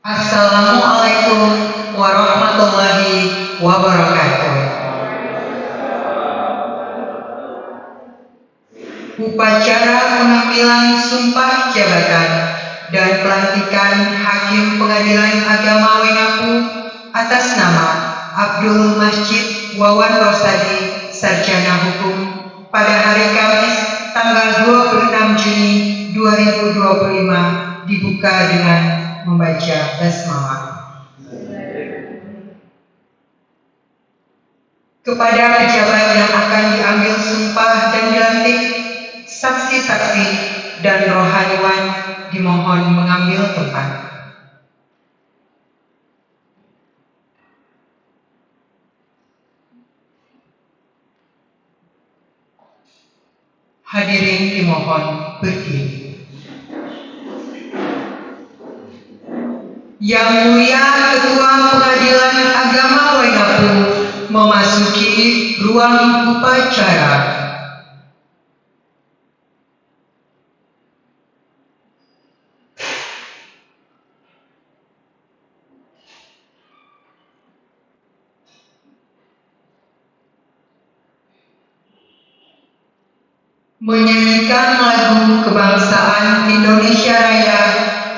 Assalamualaikum warahmatullahi wabarakatuh. Upacara pengambilan sumpah jabatan dan pelantikan Hakim Pengadilan Agama Wengapu atas nama Abdul Masjid Wawan Rosadi, Sarjana Hukum, pada hari Kamis tanggal 26 Juni 2025 dibuka dengan membaca basmalah. Kepada pejabat yang akan diambil sumpah dan dilantik, saksi-saksi dan rohaniwan dimohon mengambil tempat. Hadirin dimohon berdiri. Yang Mulia Ketua Pengadilan Agama Wengapu memasuki ruang upacara. Menyanyikan lagu kebangsaan Indonesia Raya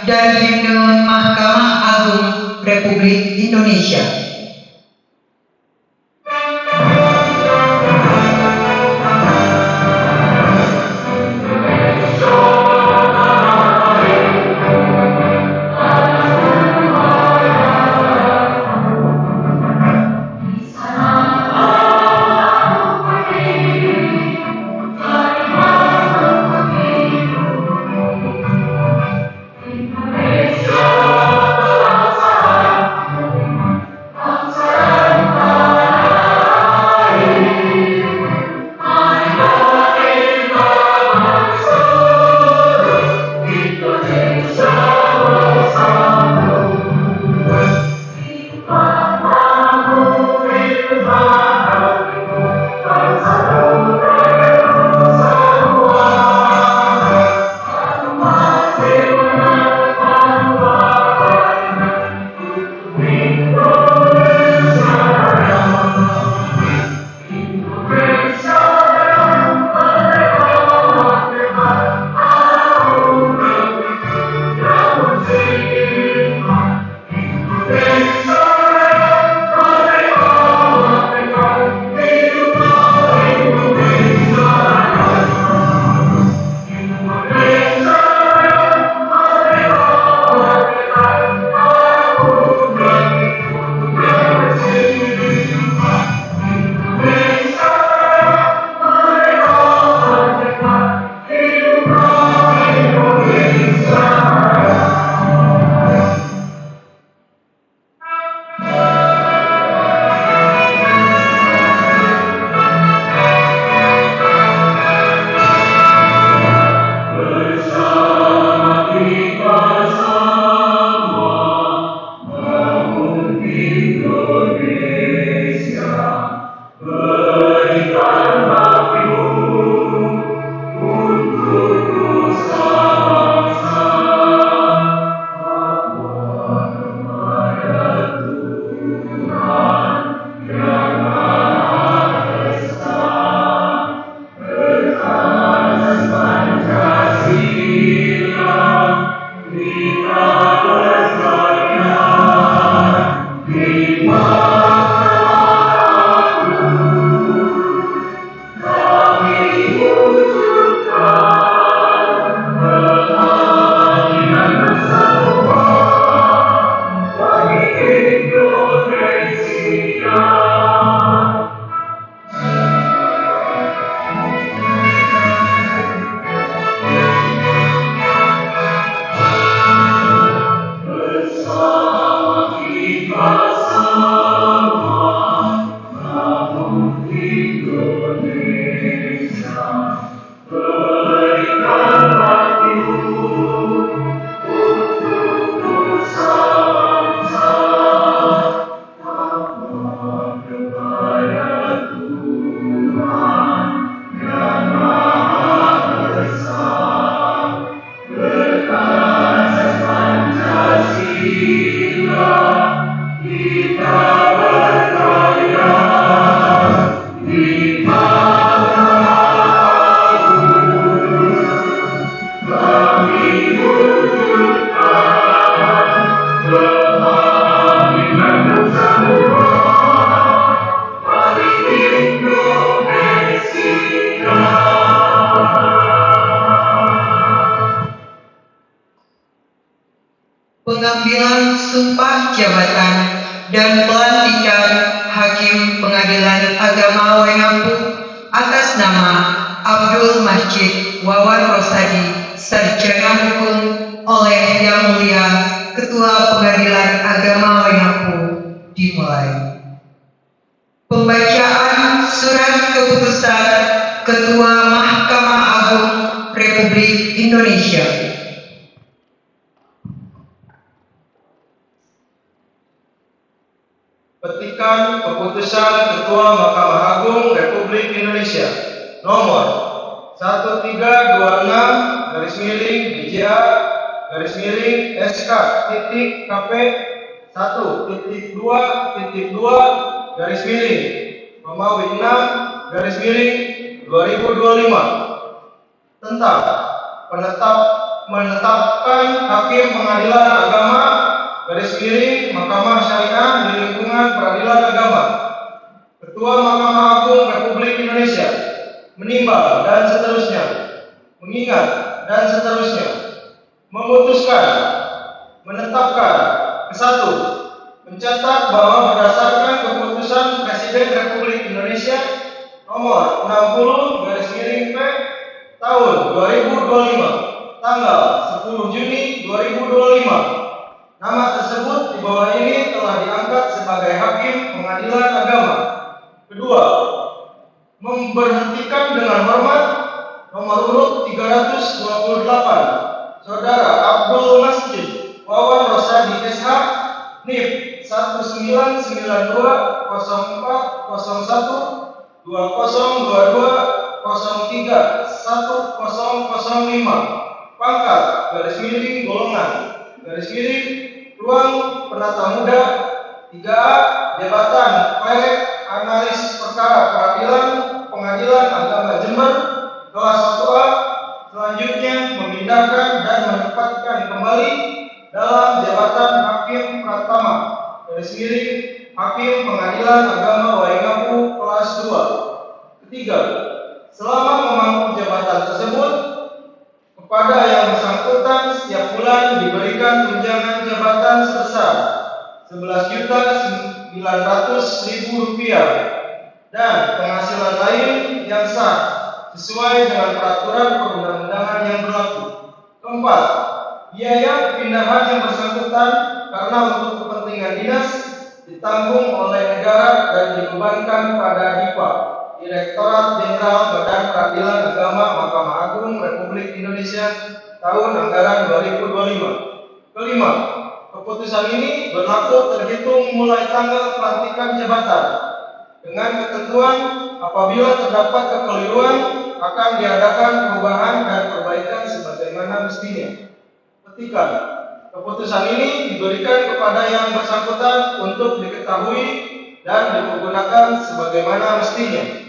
dan himne Mahkamah Agung Republik Indonesia. Pengambilan sumpah jabatan dan pelantikan Hakim Pengadilan Agama Waingapu atas nama Abdul Masjid Wawan Rosadi, Sarjana Hukum, oleh Yang Mulia Ketua Pengadilan Agama Waingapu dimulai. Pembacaan Surat Keputusan Ketua Mahkamah Agung Republik Indonesia. Petikan Keputusan Ketua Mahkamah Agung Republik Indonesia nomor 1326/BJA/SK.KP 1.2/6/2025 tentang menetapkan Hakim Pengadilan Agama Mahkamah Syariah di lingkungan peradilan agama. Ketua Mahkamah Agung Republik Indonesia menimbang dan seterusnya, mengingat dan seterusnya, memutuskan, menetapkan. Kesatu, mencatat bahwa berdasarkan keputusan Presiden Republik Indonesia nomor 60/P tahun 2025 tanggal 10 Juni 2025, nama tersebut di bawah ini telah diangkat sebagai Hakim Pengadilan Agama. Kedua, memberhentikan dengan hormat nomor urut 328 Saudara Abdul Masjid Wawan Rosadi SH NIP 1994-01/2022-03-1005 pangkat _golongan ruang penata muda 3A jabatan Klerek Analis Perkara Peradilan Pengadilan Agama Jember kelas 1A selanjutnya memindahkan dan menempatkan kembali dalam jabatan Hakim Pratama Hakim Pengadilan Agama Waingapu kelas 2. Ketiga, selama memangku jabatan tersebut kepada yang bersangkutan setiap bulan diberikan tunjangan jabatan sebesar Rp11.900.000 dan penghasilan lain yang sah sesuai dengan peraturan perundang-undangan yang berlaku. Keempat, biaya pindahan yang bersangkutan karena untuk kepentingan dinas ditanggung oleh negara dan dibebankan pada DIPA, Direktorat Jenderal Badan Peradilan Agama Mahkamah Agung Republik Indonesia tahun anggaran 2025. Kelima, keputusan ini berlaku terhitung mulai tanggal pelantikan jabatan dengan ketentuan apabila terdapat kekeliruan akan diadakan perubahan dan perbaikan sebagaimana mestinya. Petikan, keputusan ini diberikan kepada yang bersangkutan untuk diketahui dan dipergunakan sebagaimana mestinya.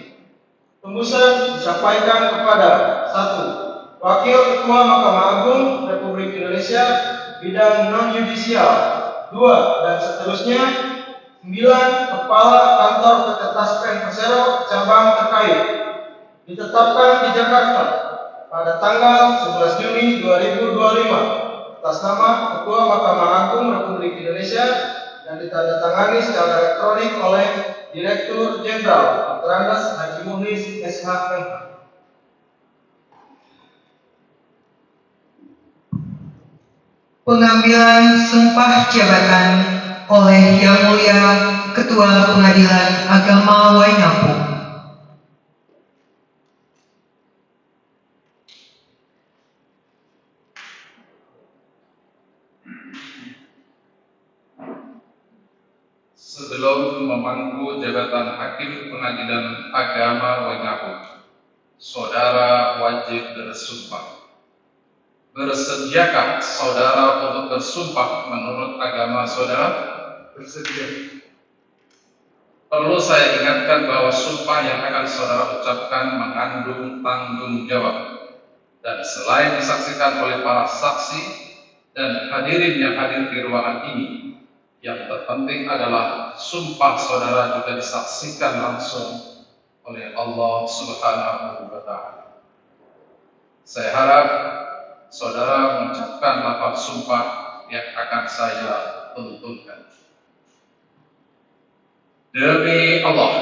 Tembusan disampaikan kepada 1. Wakil Ketua Mahkamah Agung Republik Indonesia bidang non-yudisial 2 dan seterusnya. 9. Kepala Kantor PT Taspen Persero cabang terkait ditetapkan di Jakarta pada tanggal 11 Juni 2025 atas nama Ketua Mahkamah Agung Republik Indonesia dan ditandatangani secara elektronik oleh Direktur Jenderal Dr. Haji Muhlis SH.MH. Pengambilan sumpah jabatan oleh Yang Mulia Ketua Pengadilan Agama Waingapu. Sebelum memangku jabatan Hakim Pengadilan Agama Waingapu, saudara wajib bersumpah. Bersediakah saudara untuk bersumpah menurut agama saudara? Bersedia. Perlu saya ingatkan bahwa sumpah yang akan saudara ucapkan mengandung tanggung jawab, dan selain disaksikan oleh para saksi dan hadirin yang hadir di ruangan ini, yang terpenting adalah sumpah saudara juga disaksikan langsung oleh Allah Subhanahu wa Ta'ala. Saya harap saudara mengucapkan lafaz sumpah yang akan saya tuntunkan. Demi Allah,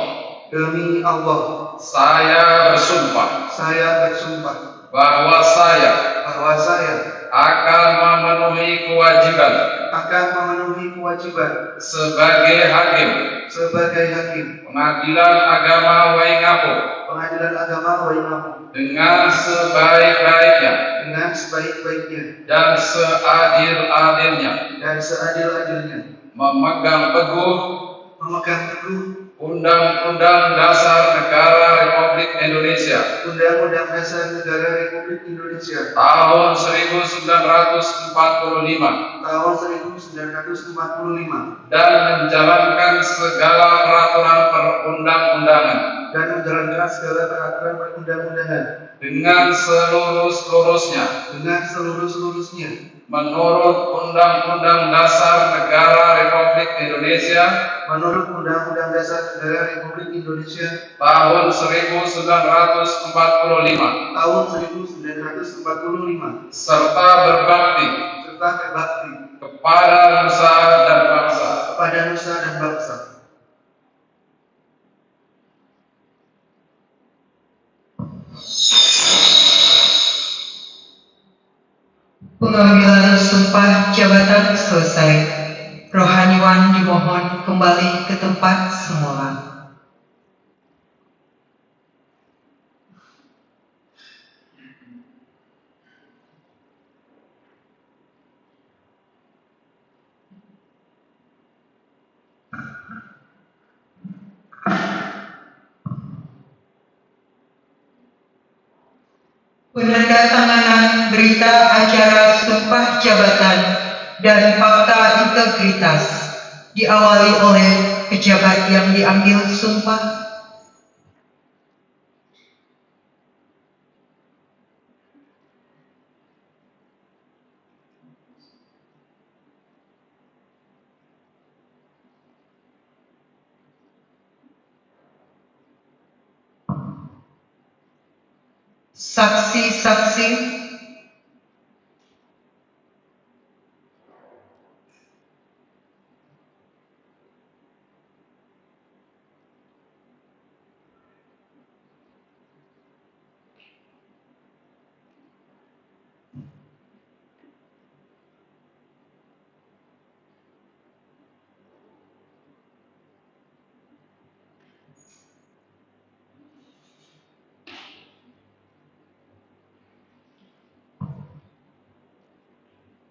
Demi Allah, saya bersumpah saya bersumpah bahwa saya bahwa saya akan memenuhi kewajiban akan memenuhi kewajiban sebagai hakim sebagai hakim Pengadilan Agama Waingapu Pengadilan Agama Waingapu dengan sebaik-baiknya dengan sebaik-baiknya dan seadil-adilnya, dan seadil-adilnya, memegang teguh memegang teguh Undang-Undang Dasar Negara Republik Indonesia Undang-Undang Dasar Negara Republik Indonesia tahun 1945 tahun 1945 dan menjalankan segala peraturan perundang-undangan dan menjalankan segala peraturan perundang-undangan dengan seluruh-seluruhnya seluruh-seluruhnya menurut Undang-Undang Dasar Negara Republik Indonesia menurut Undang-Undang Dasar Negara Republik Indonesia tahun 1945 tahun 1945 serta berbakti kepada nusa dan bangsa. kepada nusa dan bangsa. Pengambilan sumpah jabatan selesai. Rohaniwan dimohon kembali ke tempat semula. Penandatanganan berita acara sumpah jabatan dan fakta integritas diawali oleh pejabat yang diambil sumpah. Saksi-saksi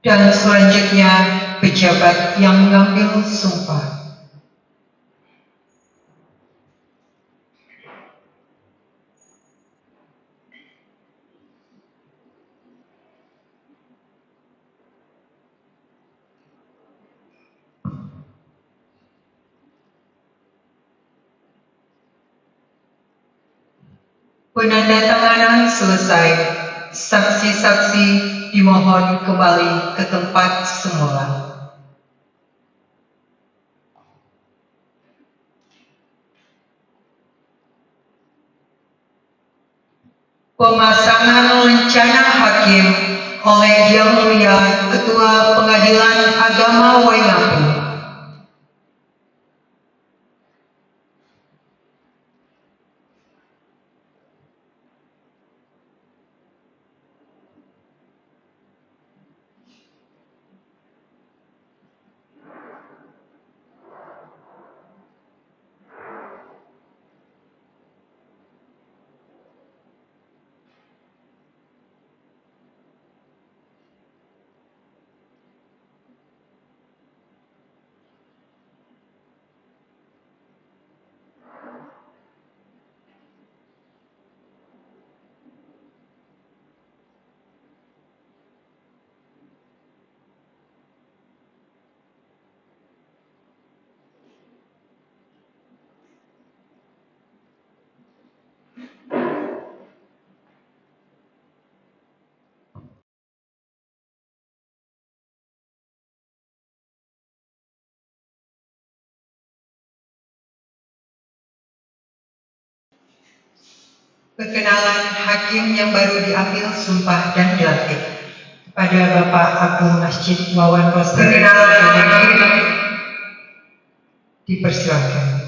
dan selanjutnya pejabat yang mengambil sumpah. Penandatanganan selesai. Saksi-saksi dimohon kembali ke tempat semula. Pemasangan lencana hakim oleh Yang Mulia Ketua Pengadilan Agama Waingapu. Perkenalan hakim yang baru diambil sumpah dan dilantik. Kepada Bapak Abdul Masjid Wawan Rosi. Perkenalan hakim dipersilakan.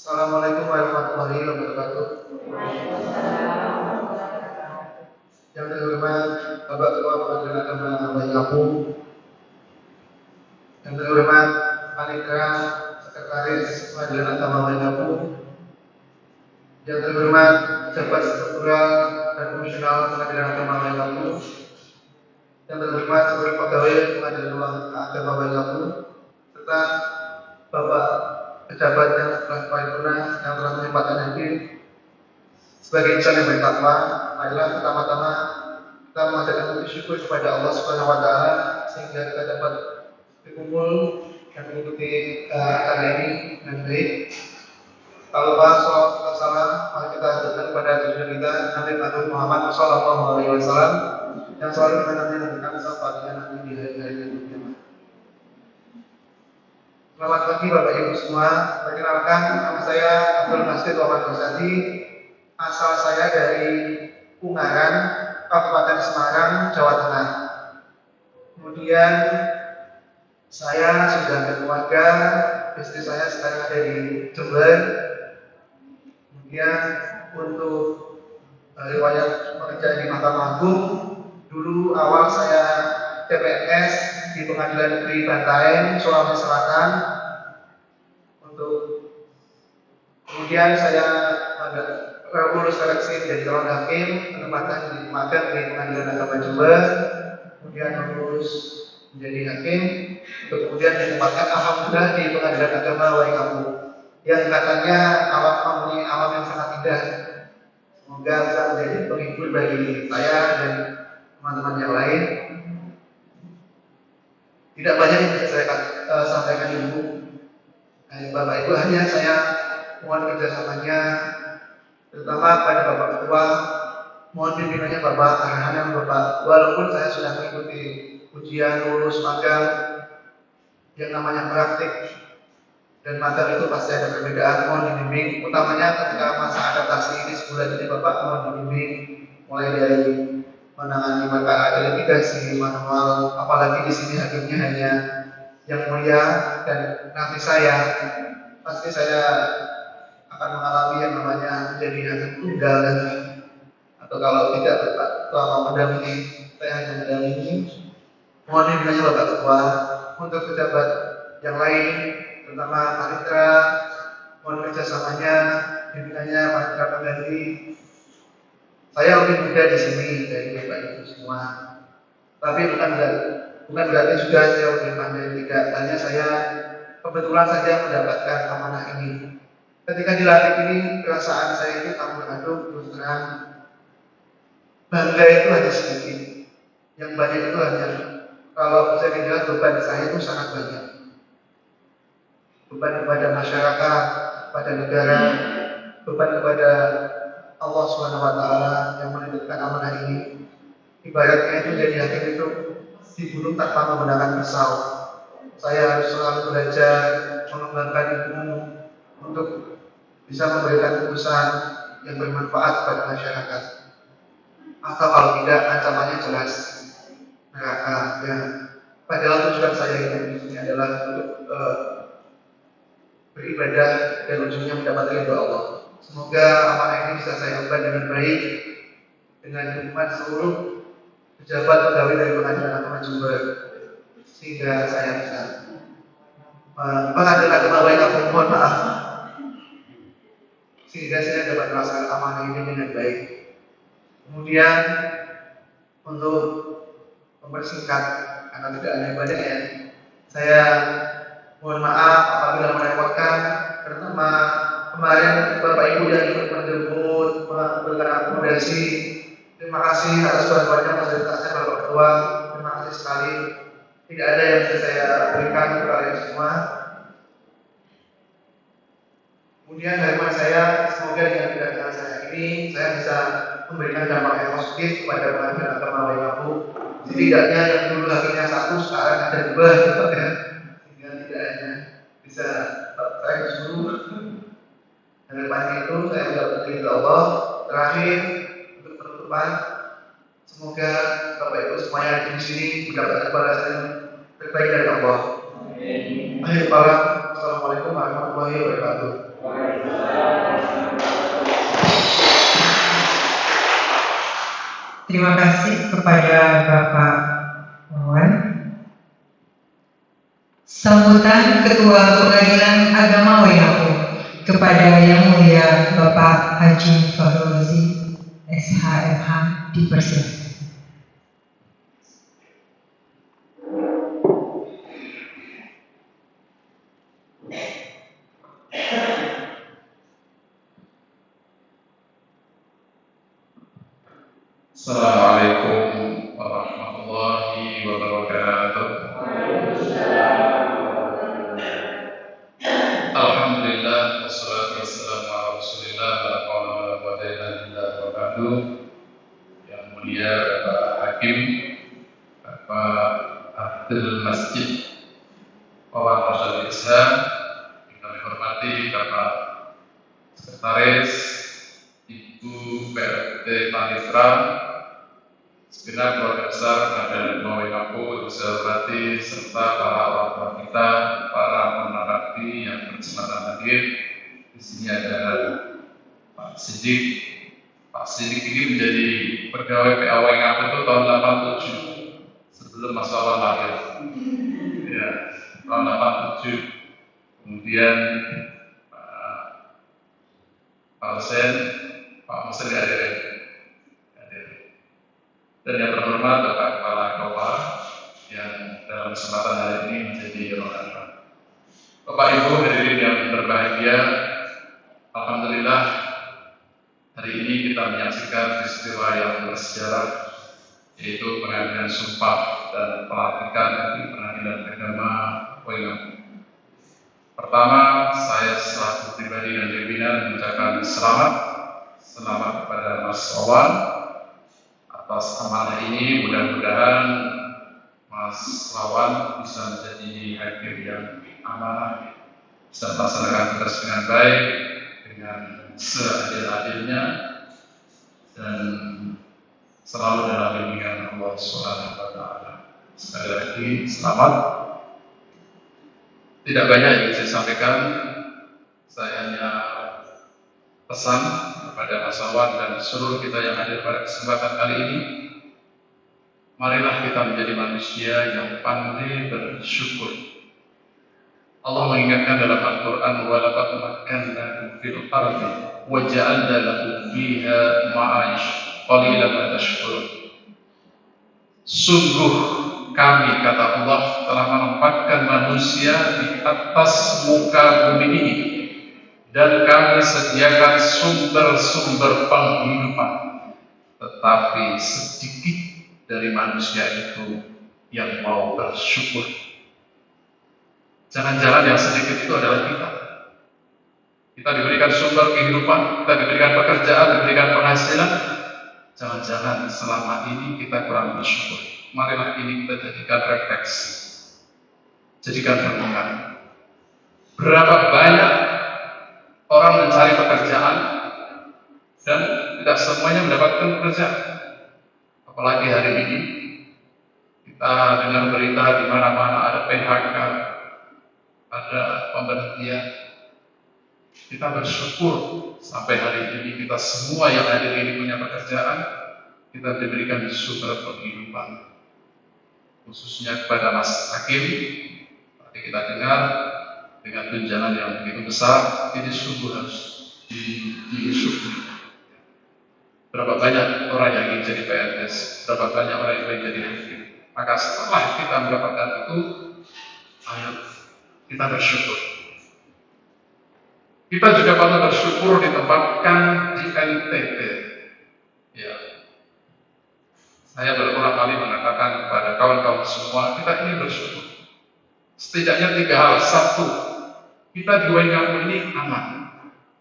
Assalamualaikum warahmatullahi wabarakatuh. Yang terhormat Bapak Ketua Pengadilan Agama Waingapu, yang terhormat Panitia Sekretaris Pengadilan Agama Waingapu, yang terhormat Pejabat Struktural dan Komisional Pengadilan Agama Waingapu, yang terhormat seluruh pegawai Pengadilan Agama Waingapu, serta Bapak pejabat yang telah paripurna yang telah menyempatkan hadir. Sebagai insan yang bertakwa, marilah pertama-tama kita mengajarkan puji syukur kepada Allah Subhanahu wa taala sehingga kita dapat berkumpul dan mengikuti acara ini dengan baik. Kalau lupa salawat serta salam, mari kita haturkan kepada junjungan kita Nabi Muhammad sallallahu alaihi wasallam yang selalu menanamkan syafaatnya nanti di hari-hari yang kiamat. Selamat pagi Bapak Ibu semua. Perkenalkan, nama saya Abdul Masjid Wawan Rosi. Asal saya dari Ungaran, Kabupaten Semarang, Jawa Tengah. Kemudian saya sudah berkeluarga, istri saya sekarang ada di Jember. Kemudian untuk riwayat bekerja di Mahkamah Agung, dulu awal saya CPNS di Pengadilan Negeri Bantaeng, Sulawesi Selatan. Kemudian saya lulus seleksi menjadi calon hakim, penempatan di magang di Pengadilan Agama Jember, kemudian lulus menjadi hakim, kemudian ditempatkan alhamdulillah di Pengadilan Agama Waingapu, yang katanya alam yang sangat indah. Semoga bisa menjadi penghibur bagi saya dan teman-teman yang lain. Tidak banyak yang bisa saya sampaikan Ibu. Bapak Ibu, hanya saya mohon kerjasamanya, terutama pada Bapak Ketua, mohon pimpinannya Bapak, arahannya Bapak. Walaupun saya sudah mengikuti ujian lulus magang, yang namanya praktik dan magang itu pasti ada perbedaan, mohon dibimbing. Utamanya ketika masa adaptasi ini sebulan ini Bapak mohon dibimbing, mulai dari menangani perkara litigasi, manual, apalagi di sini hakimnya hanya yang mulia dan nanti saya pasti saya akan mengalami yang namanya menjadi hakim tunggal nanti, atau kalau tidak Bapak Ketua mau mendampingi, saya hanya mendampingi. Mohon bimbingannya Bapak Ketua. Untuk pejabat yang lain, terutama panitera, mohon kerjasamanya, bimbingannya panitera pengganti. Saya lebih muda di sini dari Bapak Ibu semua, tapi bukan berarti juga saya lebih pandai, tidak. Hanya saya kebetulan saja mendapatkan amanah ini. Ketika dilantik ini, perasaan saya itu campur aduk, terus terang. Bangga itu hanya sedikit, yang banyak itu hanya, kalau bisa dibilang beban saya itu sangat banyak. Beban kepada masyarakat, kepada negara, beban kepada Allah Subhanahu wa taala yang menitipkan amanah ini. Ibaratnya itu jadi hakim itu dibunuh tanpa menggunakan pisau. Saya harus selalu belajar mengembangkan ilmu untuk bisa memberikan putusan yang bermanfaat kepada masyarakat. Atau kalau tidak, ancamannya jelas neraka. Ya. Padahal tujuan saya ini adalah untuk beribadah dan ujungnya mendapatkan ridho Allah. Semoga amanah ini bisa saya emban dengan baik dengan hikmat seluruh pejabat pegawai dari Pengadilan Agama Jember, sehingga saya bisa Pengadilan Agama Waingapu, mohon maaf, sehingga saya dapat melaksanakan amanah ini dengan baik. Kemudian untuk mempersingkat karena tidak ada banyak ya, saya mohon maaf apabila merepotkan, terutama kemarin Bapak Ibu yang ikut menjemput, memberikan akomodasi. Terima kasih atas bantuannya, fasilitasnya Bapak Ketua. Terima kasih sekali. Tidak ada yang bisa saya berikan kepada kalian semua. Kemudian harapan saya, semoga dengan kedatangan saya ini saya bisa memberikan dampak yang positif kepada pengadilan agama Waingapu. Setidaknya yang dulu hakimnya satu sekarang ada dua, gitu ya. Sehingga tidak hanya bisa saya disuruh. Harapan itu saya ucapkan kepada Allah. Terakhir untuk penutupan, semoga Bapak Ibu semuanya di sini mendapatkan balasan terbaik dari Allah. Akhir kalam, Assalamualaikum warahmatullahi wabarakatuh. Terima kasih kepada Bapak Wawan. Sambutan Ketua Pengadilan Agama Waingapu kepada Yang Mulia Bapak Haji Fahrul Razi, SHMH, dipersilakan. Assalamualaikum warahmatullahi wabarakatuh. Alhamdulillah, wassalatu wassalamu ala Rasulillah, wa la haula wa la quwwata illa billah, wa ba'du. Yang mulia Bapak Hakim, Bapak Abdul Masjid, Wawan Rasul Islam, yang kami hormati Bapak Sekretaris, Ibu PRT Panitra, segenap keluarga besar Pengadilan Agama Waingapu, yang saya hormati, serta para orang tua kita, para pemerhati yang berkesempatan hadir. Di sini ada Pak Sidik. Pak Sidik ini menjadi pegawai PA Waingapu itu tahun 87, sebelum Mas Wawan lahir. Ya, tahun 87. Kemudian Pak Hussein, Pak Hussein hadir. Dan yang terhormat Bapak Kepala Kaupa yang dalam kesempatan hari ini menjadi rohan. Bapak Ibu hadirin yang berbahagia, alhamdulillah hari ini kita menyaksikan peristiwa yang bersejarah, yaitu pengadilan sumpah dan pelantikan di Pengadilan Agama Waingapu. Pertama, saya selaku pribadi dan pimpinan mengucapkan selamat kepada Mas Wawan atas amanah ini. Mudah-mudahan Mas Wawan bisa menjadi hakim yang amanah, bisa melaksanakan tugas dengan baik, dengan seadil-adilnya, dan selalu dalam bimbingan Allah Subhanahu wa Ta'ala. Sekali lagi selamat. Tidak banyak yang saya sampaikan, saya hanya pesan kepada Mas Wawan dan seluruh kita yang hadir pada kesempatan kali ini, marilah kita menjadi manusia yang pandai bersyukur. Allah mengingatkan dalam Al-Quran, وَلَقَدْ مَكَّنَّاكُمْ فِي الْأَرْضِ وَجَعَلْنَا لَكُمْ فِيهَا مَعَائِشَ قَلِيلًا مَا تَشْكُرُونَ. Sungguh kami, kata Allah, telah menempatkan manusia di atas muka bumi ini, dan kami sediakan sumber-sumber penghidupan, tetapi sedikit dari manusia itu yang mau bersyukur. Jangan-jangan yang sedikit itu adalah kita. Kita diberikan sumber kehidupan, kita diberikan pekerjaan, diberikan penghasilan. Jangan-jangan selama ini kita kurang bersyukur. Marilah ini kita jadikan refleksi, jadikan renungan. Berapa banyak orang mencari pekerjaan dan tidak semuanya mendapatkan pekerjaan. Apalagi hari ini kita dengar berita di mana-mana ada PHK, ada pemberhentian. Kita bersyukur sampai hari ini kita semua yang hadir ini punya pekerjaan, kita diberikan sumber penghidupan. Khususnya kepada Mas Hakim, tadi kita dengar dengan tunjangan yang begitu besar, ini sungguh harus disyukuri. Berapa banyak orang yang ingin jadi PNS, berapa banyak orang yang ingin jadi hakim. Maka setelah kita mendapatkan itu, ayo kita bersyukur. Kita juga patut bersyukur ditempatkan di NTT. Ya. Saya berulang kali mengatakan kepada kawan-kawan semua, kita ini bersyukur. Setidaknya 3 hal. 1, kita di Waingapu ini aman.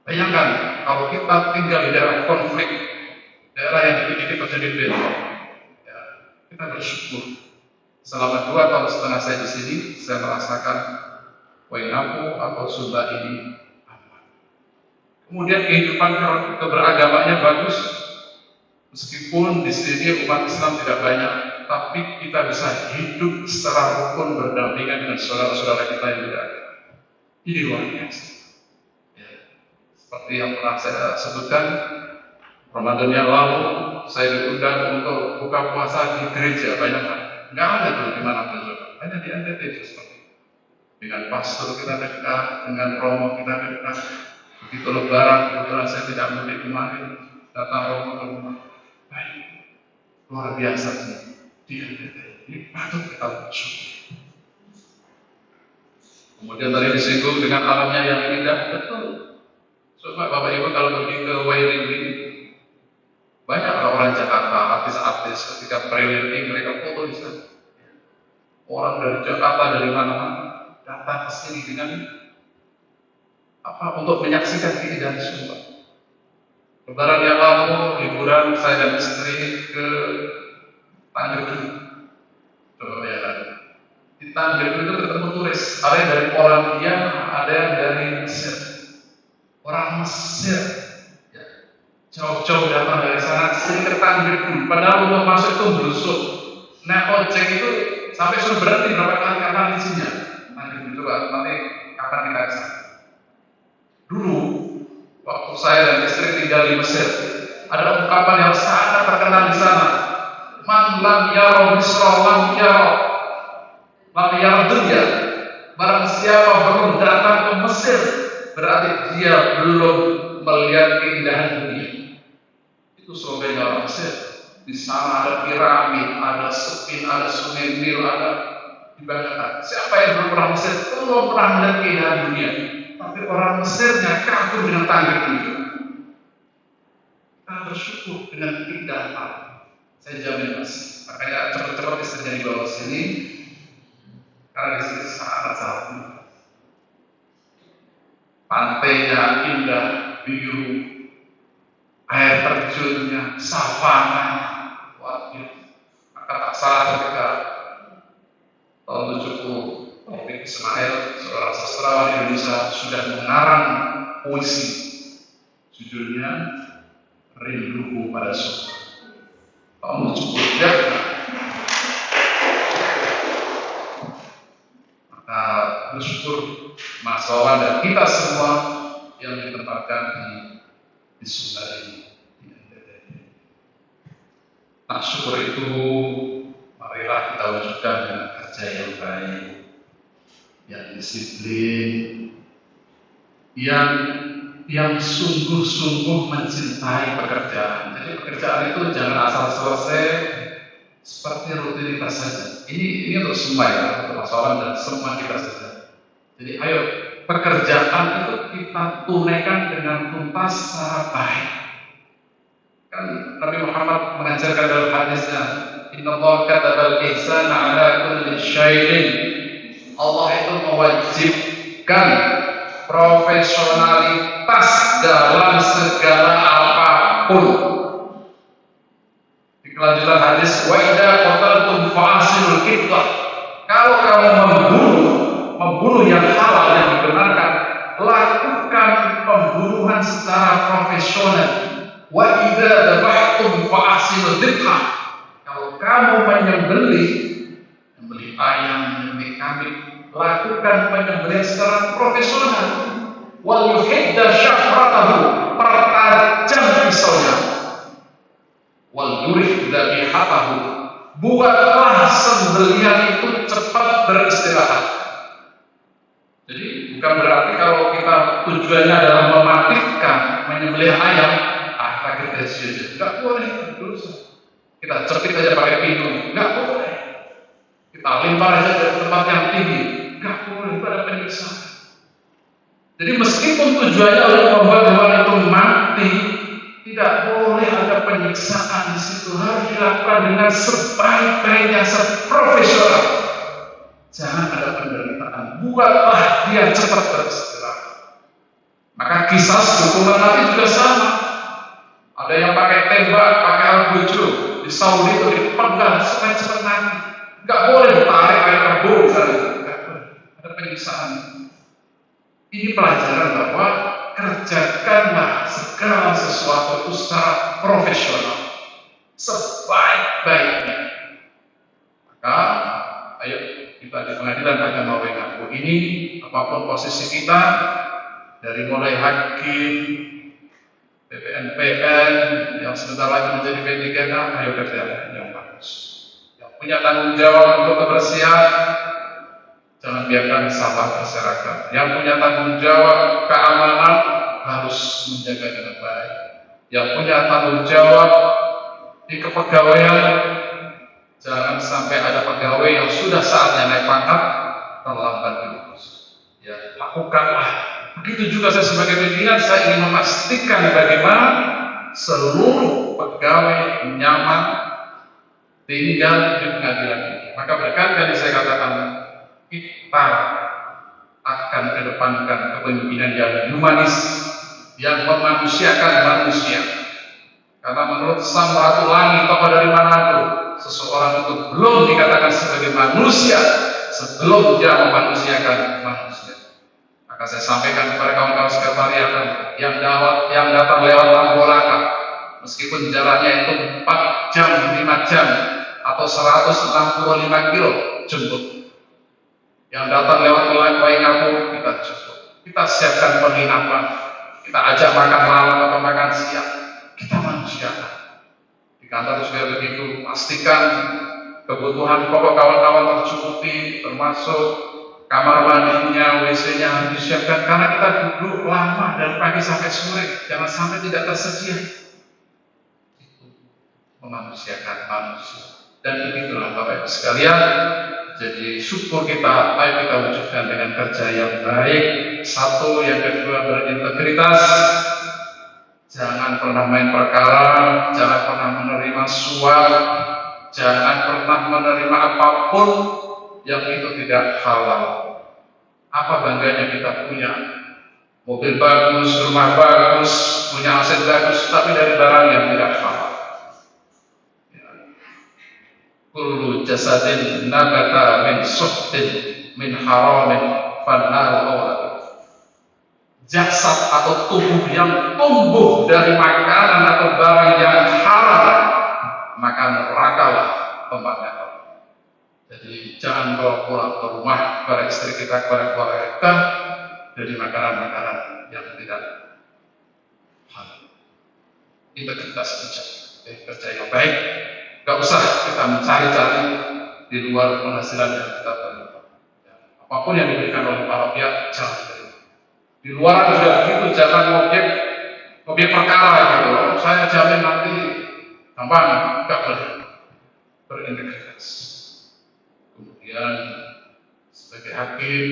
Bayangkan kalau kita tinggal di daerah konflik, daerah yang dikit-dikit terjadi bentrok, ya, kita bersyukur. Selama 2,5 tahun saya di sini, saya merasakan Waingapu atau Sumba ini aman. Kemudian kehidupan keberagamaannya bagus, meskipun di sini umat Islam tidak banyak, tapi kita bisa hidup secara rukun berdampingan dengan saudara-saudara kita yang tidak ada. Ini luar biasa. Ya. Seperti yang pernah saya sebutkan, Ramadan yang lalu saya diundang untuk buka puasa di gereja, banyak kan? Nggak ada tuh di mana pun, hanya di NTT itu seperti itu. Dengan pastor kita dekat, dengan romo kita dekat. Begitu lebaran, kebetulan saya tidak mudik kemarin, datang romo ke rumah. Baik, luar biasa sih. Di NTT ini patut kita bersyukur. Kemudian tadi disinggung dengan alamnya yang indah, betul. Coba Bapak Ibu kalau pergi ke Wairingin, banyak orang Jakarta, artis-artis ketika pre-wedding mereka foto di sana. Orang dari Jakarta, dari mana-mana datang ke sini dengan untuk menyaksikan keindahan Sumba. Lebaran yang lalu, liburan saya dan istri ke Tanggerang. Ya, di Tanggerang itu ketemu turis, ada yang dari Polandia, ada yang dari Mesir. Orang Mesir, ya, jauh-jauh datang dari sana, sini ke Tanggerang. Padahal untuk masuk itu berusuk. Naik ojek itu sampai suruh berhenti berapa kali kapan isinya. Tanggerang itu nanti kapan kita ke sana. Dulu, waktu saya dan istri tinggal di Mesir, ada ungkapan yang sangat terkenal di sana. Man lam yaro misra lam yaro dunia. Barang siapa belum datang ke Mesir, berarti dia belum melihat keindahan dunia. Itu slogannya orang Mesir. Di sana ada piramid, ada sepin, ada sungai Nil, ada dibayangkan. Siapa yang belum pernah Mesir, belum pernah melihat keindahan dunia. Tapi orang Mesirnya kagum dengan Tanggerang itu. Kita bersyukur dengan keindahan alam. Saya jamin mas, makanya cepat-cepat istrinya dibawa sini, karena di sini sangat cantik. Pantainya indah, biru, air terjunnya, savana, wajib. Maka tak salah ketika tahun 70, Taufik Ismail, seorang sastrawan Indonesia, sudah mengarang puisi. Judulnya Rinduku pada Sumba. Tahun 70 ya. Maka bersyukur Mas Wawan dan kita semua yang ditempatkan di Sumba ini. Nah, syukur itu marilah kita wujudkan dengan kerja yang baik, yang disiplin, yang sungguh-sungguh mencintai pekerjaan. Jadi pekerjaan itu jangan asal selesai seperti rutinitas saja. Ini untuk semua ya, untuk masalah dan semua kita saja. Jadi ayo pekerjaan itu kita tunaikan dengan tuntas secara baik. Kan Nabi Muhammad mengajarkan dalam hadisnya, Innallaha katabal ihsana ala kulli syai'in. Allah itu mewajibkan profesionalitas dalam segala apapun. Di kelanjutan hadis, wa idza qataltum fa'asilul qitlah. Kalau kamu membunuh yang halal yang dibenarkan, lakukan pembunuhan secara profesional. Wa idza dzabhtum fa'asilul dzibhah. Kalau kamu menyembelih ayam, menyembelih kambing, lakukan penyembelihan secara profesional. Wal yuhidda syafratahu, pertajam pisaunya. Wal yurih dzabihatahu, buatlah sembelihan itu cepat beristirahat. Jadi bukan berarti kalau kita tujuannya adalah mematikan menyembelih ayam, kita kerja, nggak boleh dosa. Kita cepit aja pakai pintu, nggak boleh. Kita lempar aja dari tempat yang tinggi, nggak boleh, itu ada penyiksaan. Jadi meskipun tujuannya untuk membuat hewan itu mati, tidak boleh ada penyiksaan di situ. Harus dilakukan dengan sebaik-baiknya, seprofesional. Jangan ada penderitaan. Buatlah dia cepat beristirahat. Maka kisah hukuman Nabi juga sama. Ada yang pakai tembak, pakai albujo. Di Saudi itu dipenggal cepet-cepet mati. Nggak boleh ditarik kayak kerbau misalnya. Nggak boleh. Ada penyiksaan. Ini pelajaran bahwa kerjakanlah segala sesuatu itu secara profesional, sebaik-baiknya. Maka, ayo kita di pengadilan agama Wengapu ini, apapun posisi kita, dari mulai hakim, PPNPN, yang sebentar lagi menjadi P3K, ayo kerjakan yang bagus. Yang punya tanggung jawab untuk kebersihan, jangan biarkan sampah berserakan. Yang punya tanggung jawab keamanan harus menjaga dengan baik. Yang punya tanggung jawab di kepegawaian, jangan sampai ada pegawai yang sudah saatnya naik pangkat terlambat diurus. Ya, lakukanlah. Begitu juga saya sebagai pimpinan, saya ingin memastikan bagaimana seluruh pegawai nyaman tinggal di pengadilan ini. Maka berkali-kali saya katakan, kita akan kedepankan kepemimpinan yang humanis, yang memanusiakan manusia. Karena menurut Samratulangi, tokoh dari Manado, seseorang itu belum dikatakan sebagai manusia sebelum dia memanusiakan manusia. Maka saya sampaikan kepada kawan-kawan sekretariat yang datang lewat Lambolaka, meskipun jalannya itu 4 jam, 5 jam, atau 165 kilo, jemput. Yang datang lewat Wengapu, kita jemput. Kita siapkan penginapan, kita ajak makan malam atau makan siang, kita manusiakan. Di kantor juga begitu, pastikan kebutuhan pokok kawan-kawan tercukupi, termasuk kamar mandinya, WC-nya harus disiapkan, karena kita duduk lama dari pagi sampai sore, jangan sampai tidak tersedia. Itu memanusiakan manusia. Dan begitulah Bapak Ibu sekalian. Jadi syukur kita, ayo kita wujudkan dengan kerja yang baik. Satu, yang kedua berintegritas. Jangan pernah main perkara, jangan pernah menerima suap, jangan pernah menerima apapun yang itu tidak halal. Apa bangganya kita punya mobil bagus, rumah bagus, punya aset bagus, tapi dari barang yang tidak halal. Kullu jasadin nabata min suhtin min haramin fannar awlad. Jasad atau tubuh yang tumbuh dari makanan atau barang yang haram, maka nerakalah tempatnya. Jadi jangan bawa pulang ke rumah kepada istri kita, kepada keluarga kita dari makanan-makanan yang tidak halal. Integritas kerja yang baik. Gak usah kita mencari-cari di luar penghasilan yang kita terima. Ya, apapun yang diberikan oleh para pihak, jangan terima. Di luar juga begitu, jangan objek perkara gitu. Saya jamin nanti gampang, gak boleh berintegritas. Kemudian sebagai hakim,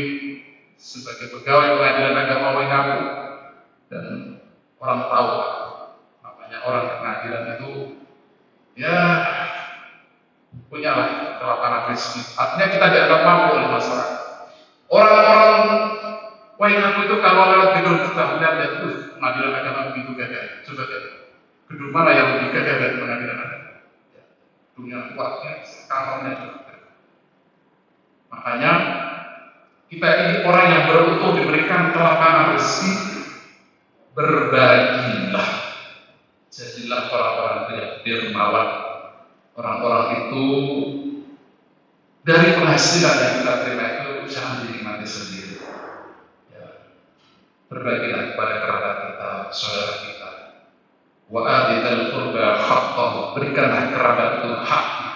sebagai pegawai pengadilan agama Wengapu, dan orang tahu namanya orang pengadilan itu ya punyalah kelapangan rezeki. Artinya kita dianggap mampu oleh masyarakat. Orang-orang Wengapu itu kalau lewat gedung kita melihat itu pengadilan agama begitu gagah. Coba lihat gedung mana yang lebih gagah dari pengadilan agama? Gedung yang kuatnya, kamarnya juga. Makanya kita ini orang yang beruntung diberikan kelapangan rezeki, berbagilah. Jadilah orang-orang yang dermawan. Orang-orang itu dari penghasilan yang kita terima itu jangan dinikmati sendiri. Ya. Berbagilah kepada kerabat kita, saudara kita. Wa atidzal qurba haqqahu, berikanlah kerabat itu haknya.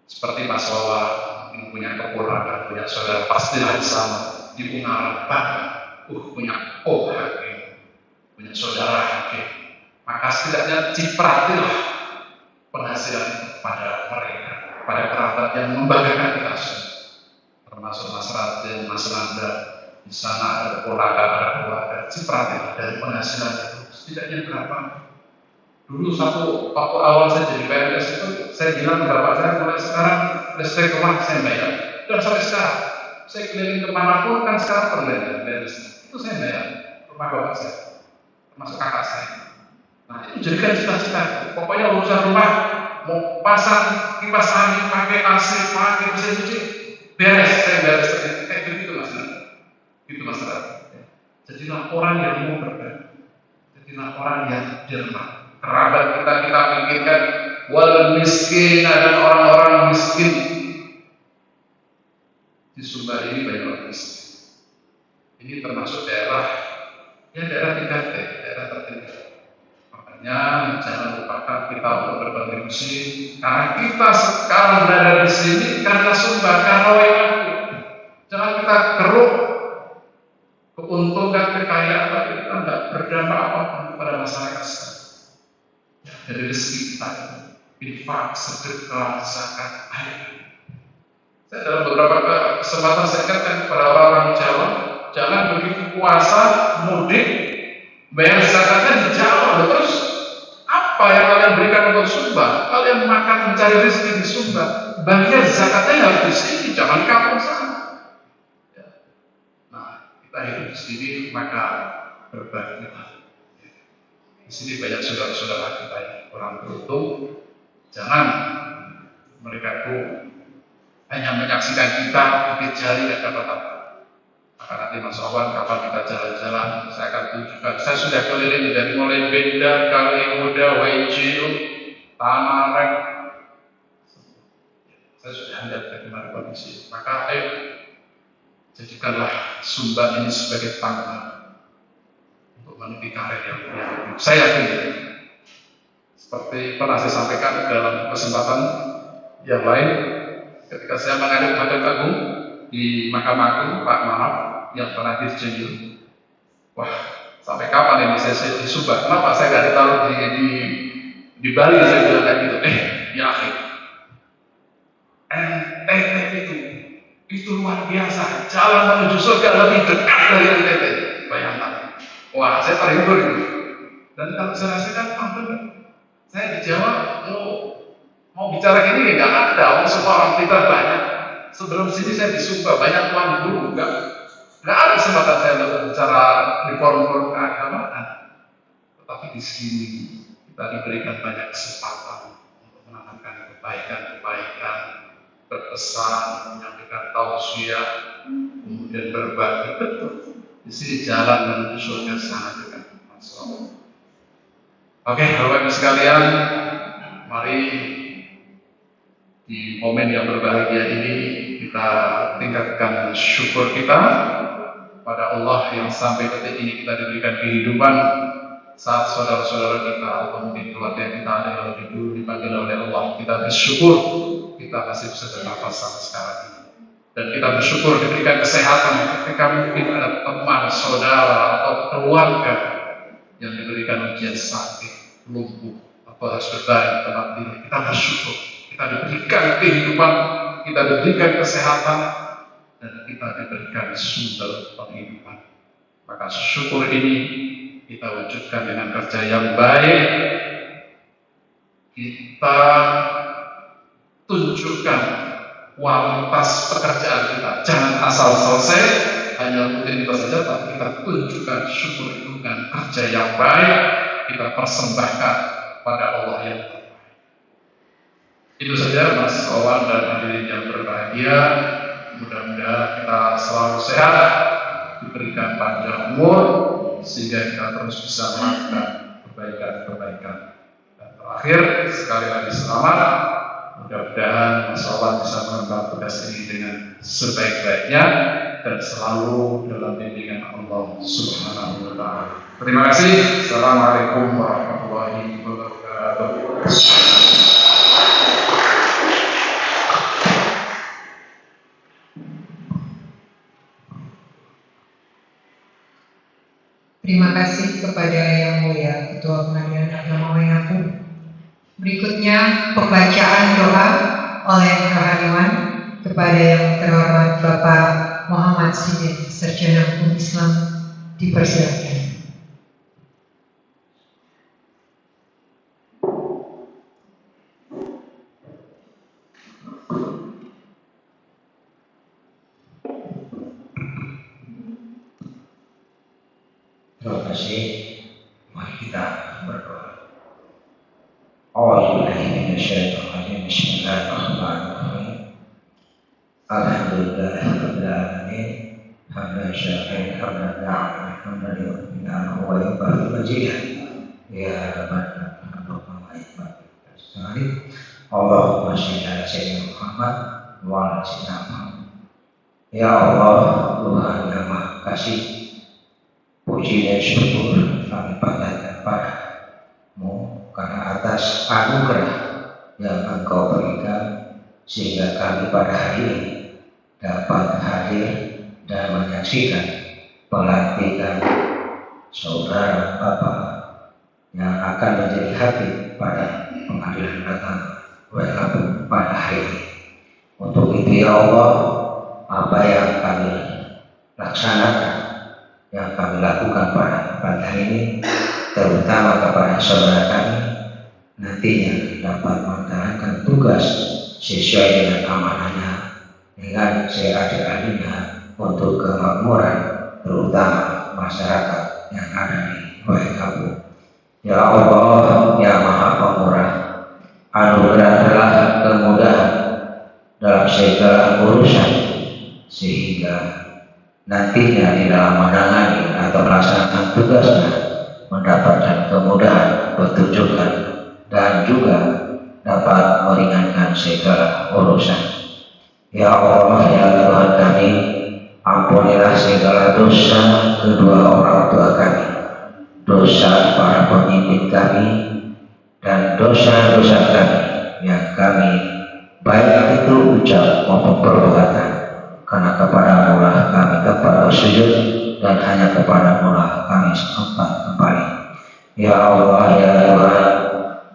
Seperti Mas Wawa yang punya keponakan, punya saudara, pastilah sama di Ungaran punya hakim, punya saudara hakim. Maka setidaknya cipratilah penghasilan pada mereka, pada kerabat yang membanggakan kita semua, termasuk Mas Raden, Mas Nanda. Di sana ada keponakan, ada keluarga, cipratilah dari penghasilan itu setidaknya berapa. Dulu waktu awal saya jadi PNS itu, saya bilang ke bapak saya, mulai sekarang listrik rumah saya bayar. Dan sampai sekarang, saya keliling kemanapun kan sekarang perlengkapan itu saya bayar. rumah bapak saya, termasuk kakak saya. Nah, itu jadikan cita-cita. Pokoknya urusan rumah mau pasang kipas angin, pakai AC, pakai mesin cuci, beres, saya beres. Kayak begitu mas. Gitu mas. Jadilah orang yang mau berbagi. Jadilah orang yang derma. Kerabat kita pikirkan wal miskin, dan orang-orang miskin di Sumbar ini banyak orang miskin. Ini termasuk daerah 3T, daerah tertinggal. Makanya jangan lupakan kita untuk berkontribusi. Karena kita sekarang berada di sini karena Sumbar, karena Waingapu. Jangan kita keruk keuntungan, kekayaan, tapi kita tidak berdampak apapun kepada masyarakat sekarang. Dari rezeki kita, infak, sedekah, zakat, ayo. Saya dalam beberapa kesempatan saya katakan kepada orang-orang Jawa, jangan begitu puasa, mudik, bayar zakatnya di Jawa. Terus apa yang kalian berikan untuk Sumba? Kalian makan mencari rezeki di Sumba, bagian zakatnya harus di sini, jangan kampung sana. Nah, kita hidup di sini maka berbagi. Di sini banyak saudara-saudara kita yang orang beruntung. Jangan mereka itu hanya menyaksikan kita gigit jari dan dapat apa. Maka nanti Mas Awan kapan kita jalan-jalan, saya akan tunjukkan. Saya sudah keliling dari mulai Benda, Kalimuda, Waijio, Tamarek. Saya sudah lihat bagaimana kondisi. Maka ayo jadikanlah Sumba ini sebagai tangga untuk menuju karir yang mulia. Saya yakin seperti pernah saya sampaikan dalam kesempatan yang lain, ketika saya menghadap Hakim Agung di Mahkamah Agung, Pak Mahap yang pernah dirjenjung, wah sampai kapan ini saya di Sumba? Kenapa saya nggak ditaruh di Bali? Saya bilang kayak gitu. Ya akhir, NTT itu luar biasa. Jalan menuju surga lebih dekat dari NTT. Bayangkan. Wah, saya terhibur itu. Dan kalau saya rasakan, benar. Saya di Jawa mau bicara gini nggak ada. Orang semua orang pintar banyak. Sebelum sini saya di Sumba banyak tuan guru, nggak ada kesempatan saya untuk bicara di forum-forum keagamaan. Tetapi di sini kita diberikan banyak kesempatan untuk menanamkan kebaikan-kebaikan, berpesan, menyampaikan tausiah, kemudian berbagi. Betul. Di sini jalan menuju surga sangat dekat. Oke, Bapak Ibu sekalian, mari di momen yang berbahagia ini kita tingkatkan syukur kita pada Allah yang sampai detik ini kita diberikan kehidupan saat saudara-saudara kita atau mungkin keluarga kita ada yang lebih dulu dipanggil oleh Allah. Kita bersyukur kita masih bisa bernafas sampai sekarang ini, dan kita bersyukur diberikan kesehatan ketika mungkin ada teman, saudara atau keluarga yang diberikan ujian sakit, lumpuh, atau harus berbaring tempat tidur. Kita bersyukur kita diberikan kehidupan, kita diberikan kesehatan, dan kita diberikan sumber penghidupan. Maka syukur ini kita wujudkan dengan kerja yang baik. Kita tunjukkan kualitas pekerjaan kita. Jangan asal selesai hanya rutinitas saja, tapi kita tunjukkan syukur itu dengan kerja yang baik. Kita persembahkan pada Allah yang terbaik. Itu saja Mas Kawan dan hadirin yang berbahagia. Mudah-mudahan kita selalu sehat, diberikan panjang umur, sehingga kita terus bisa melakukan kebaikan-kebaikan. Dan terakhir, sekali lagi selamat. Mudah-mudahan Mas Kawan bisa mengemban tugas ini dengan sebaik-baiknya dan selalu dalam bimbingan Allah Subhanahu wa Ta'ala. Terima kasih. Assalamualaikum warahmatullahi wabarakatuh. Terima kasih kepada Yang Mulia Ketua Pengadilan Agama Waingapu. Berikutnya pembacaan doa oleh rohaniwan kepada Yang Terhormat Bapak Muhammad Siddiq, Sarjana Hukum Islam, dipersilakan. kasih, mari kita berdoa. A'udzubillahi Bismillahirrahmanirrahim. Alhamdulillahirabbil alamin. Hamdan syakiran hamdan na'am hamdan yu'minu wa yu'minu majid. Ya Rabbana Allahumma shalli ala sayyidina Muhammad wa ala sayyidina Muhammad. Ya Allah, Tuhan yang Maha Kasih, puji dan syukur kami panjatkan padamu karena atas anugerah yang Engkau berikan sehingga kami pada hari ini dapat hadir dan menyaksikan pelantikan saudara Bapak yang akan menjadi hakim pada pengadilan agama WKB pada hari ini. Untuk itu ya Allah, apa yang kami laksanakan, yang kami lakukan pada pagi hari ini, terutama kepada saudara kami, nantinya dapat menjalankan tugas sesuai dengan amanahnya dengan seadil-adilnya untuk kemakmuran terutama masyarakat yang ada di WKB. Ya Allah, ya Maha Pemurah, anugerahkanlah kemudahan dalam segala urusan sehingga nantinya di dalam menangani atau melaksanakan tugasnya mendapatkan kemudahan, petunjukan, dan juga dapat meringankan segala urusan. Ya Allah, ya Tuhan kami, ampunilah segala dosa kedua orang tua kami, dosa para pemimpin kami, dan dosa-dosa kami yang kami baik itu ucap maupun perbuatan, karena kepadamu lah kami tempat bersujud dan hanya kepadamu lah kami sempat kembali. Ya Allah, ya Tuhan,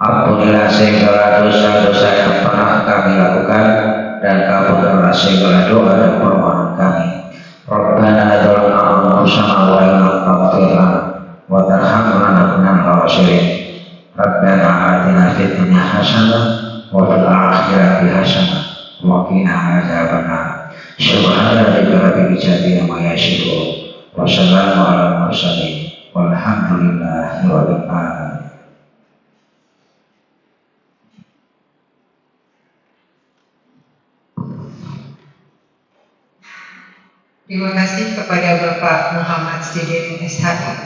ampunilah segala dosa-dosa yang pernah kami lakukan dan kabulkanlah segala doa dan permohonan kami. Rabbana zalamna anfusana wa illam taghfir lana wa tarhamna lanakunanna minal khasirin. Rabbana atina fid dunya hasanah wa fil akhirati hasanah wa qina adzabannar. Subhana rabbika rabbil izzati amma yasifun wa salamun alal mursalin walhamdulillahi rabbil alamin. Terima kasih kepada Bapak Muhammad Sidin SHI.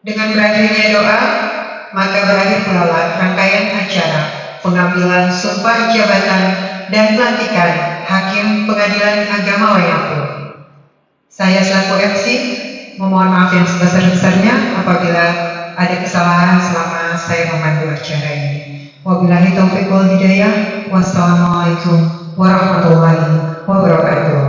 Dengan berakhirnya doa, maka berakhir pula rangkaian acara pengambilan sumpah jabatan dan pelantikan Hakim Pengadilan Agama Wayapu. Saya selaku MC memohon maaf yang sebesar-besarnya apabila ada kesalahan selama saya memandu acara ini. Wabillahi taufiq wal hidayah. Wassalamualaikum warahmatullahi wabarakatuh.